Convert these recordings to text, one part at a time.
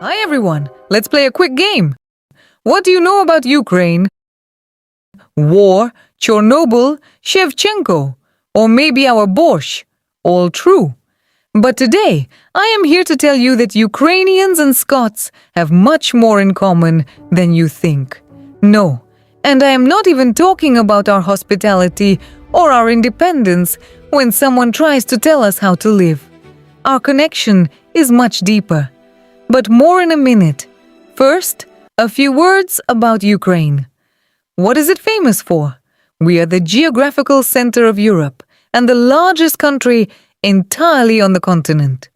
Hi everyone, let's play a quick game. What do you know about Ukraine? War, Chernobyl, Shevchenko, or maybe our borscht? All true. But today, I am here to tell you that Ukrainians and Scots have much more in common than you think. No, and I am not even talking about our hospitality or our independence when someone tries to tell us how to live. Our connection is much deeper. But more in a minute. First, a few words about Ukraine. What is it famous for? We are the geographical center of Europe and the largest country entirely on the continent.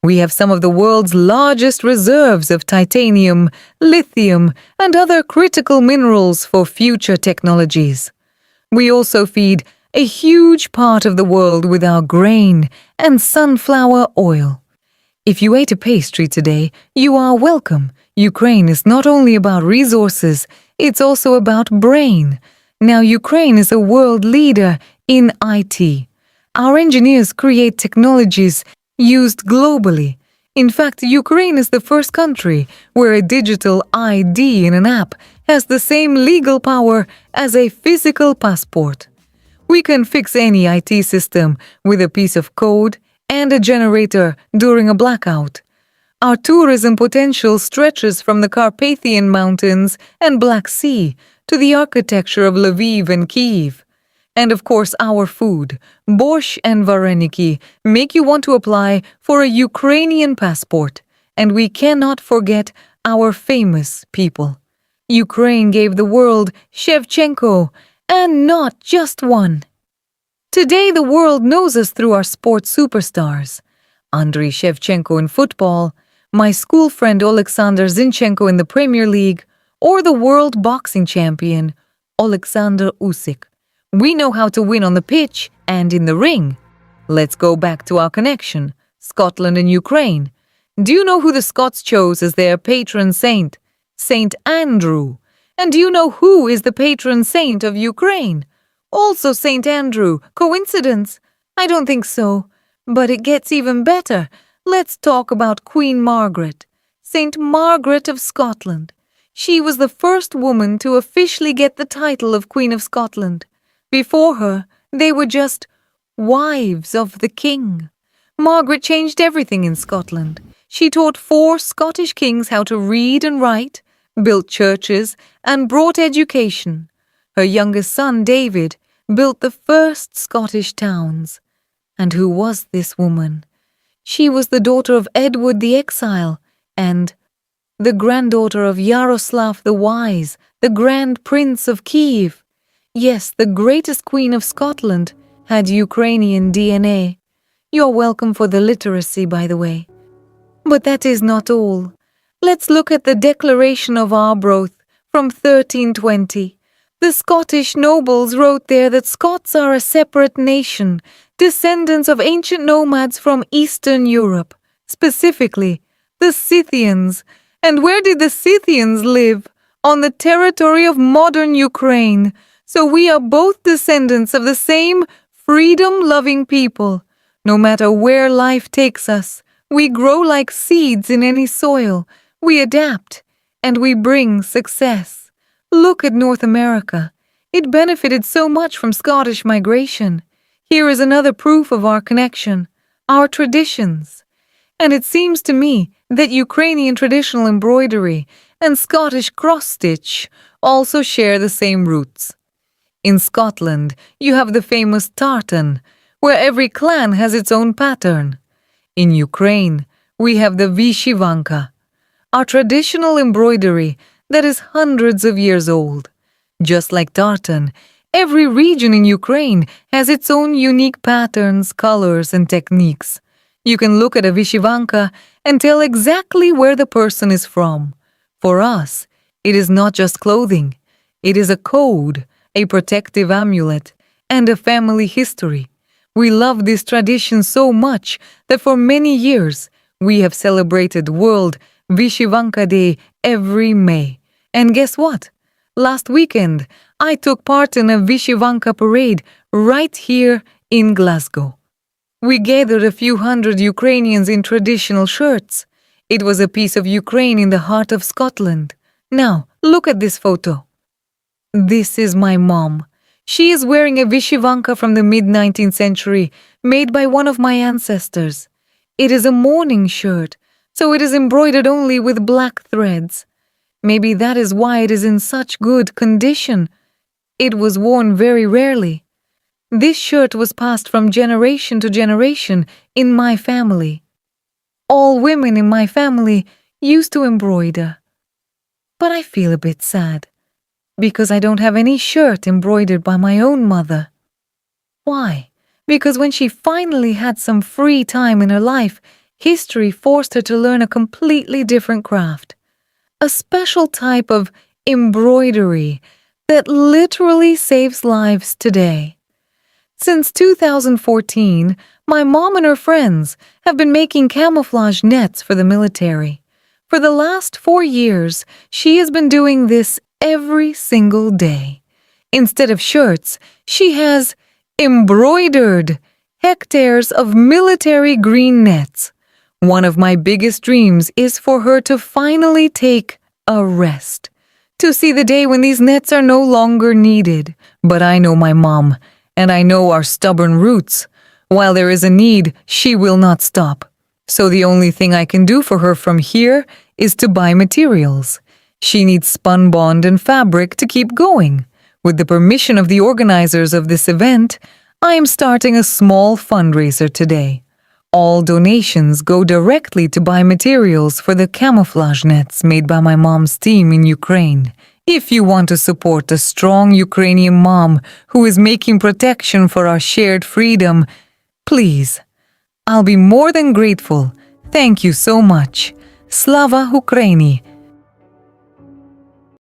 We have some of the world's largest reserves of titanium, lithium, and other critical minerals for future technologies. We also feed a huge part of the world with our grain and sunflower oil. If you ate a pastry today, you are welcome. Ukraine is not only about resources, it's also about brain. Now, Ukraine is a world leader in IT. Our engineers create technologies used globally. In fact, Ukraine is the first country where a digital ID in an app has the same legal power as a physical passport. We can fix any IT system with a piece of code and a generator during a blackout. Our tourism potential stretches from the Carpathian Mountains and Black Sea to the architecture of Lviv and Kyiv. And of course, our food, borscht and vareniki, make you want to apply for a Ukrainian passport. And we cannot forget our famous people. Ukraine gave the world Shevchenko, and not just one. Today, the world knows us through our sports superstars. Andriy Shevchenko in football, my school friend Alexander Zinchenko in the Premier League, or the world boxing champion, Alexander Usyk. We know how to win on the pitch and in the ring. Let's go back to our connection, Scotland and Ukraine. Do you know who the Scots chose as their patron saint? Saint Andrew. And do you know who is the patron saint of Ukraine? Also St. Andrew. Coincidence? I don't think so. But it gets even better. Let's talk about Queen Margaret. St. Margaret of Scotland. She was the first woman to officially get the title of Queen of Scotland. Before her, they were just wives of the king. Margaret changed everything in Scotland. She taught 4 Scottish kings how to read and write, built churches, and brought education. Her youngest son, David, built the first Scottish towns. And who was this woman? She was the daughter of Edward the Exile and the granddaughter of Yaroslav the Wise, the Grand Prince of Kyiv. Yes, the greatest queen of Scotland had Ukrainian DNA. You're welcome for the literacy, by the way. But that is not all. Let's look at the Declaration of Arbroath from 1320. The Scottish nobles wrote there that Scots are a separate nation, descendants of ancient nomads from Eastern Europe, specifically the Scythians. And where did the Scythians live? On the territory of modern Ukraine. So we are both descendants of the same freedom-loving people. No matter where life takes us, we grow like seeds in any soil. We adapt, and we bring success. Look at North America. It benefited so much from Scottish migration. Here is another proof of our connection, our traditions. And it seems to me that Ukrainian traditional embroidery and Scottish cross-stitch also share the same roots. In Scotland, you have the famous tartan, where every clan has its own pattern. In Ukraine, we have the vyshyvanka, our traditional embroidery that is hundreds of years old. Just like tartan, every region in Ukraine has its own unique patterns, colors, and techniques. You can look at a vyshyvanka and tell exactly where the person is from. For us, it is not just clothing. It is a code, a protective amulet, and a family history. We love this tradition so much that for many years we have celebrated World Vyshyvanka Day every May. And guess what? Last weekend, I took part in a Vyshyvanka parade right here in Glasgow. We gathered a few hundred Ukrainians in traditional shirts. It was a piece of Ukraine in the heart of Scotland. Now, look at this photo. This is my mom. She is wearing a vyshyvanka from the mid-19th century, made by one of my ancestors. It is a mourning shirt, so it is embroidered only with black threads. Maybe that is why it is in such good condition. It was worn very rarely. This shirt was passed from generation to generation in my family. All women in my family used to embroider. But I feel a bit sad, because I don't have any shirt embroidered by my own mother. Why? Because when she finally had some free time in her life, history forced her to learn a completely different craft. A special type of embroidery that literally saves lives today. Since 2014, my mom and her friends have been making camouflage nets for the military. For the last 4 years, she has been doing this every single day. Instead of shirts, she has embroidered hectares of military green nets. One of my biggest dreams is for her to finally take a rest, to see the day when these nets are no longer needed. But I know my mom, and I know our stubborn roots. While there is a need, she will not stop. So the only thing I can do for her from here is to buy materials. She needs spun bond and fabric to keep going. With the permission of the organizers of this event, I am starting a small fundraiser today. All donations go directly to buy materials for the camouflage nets made by my mom's team in Ukraine. If you want to support a strong Ukrainian mom who is making protection for our shared freedom, please, I'll be more than grateful. Thank you so much. Slava Ukraini!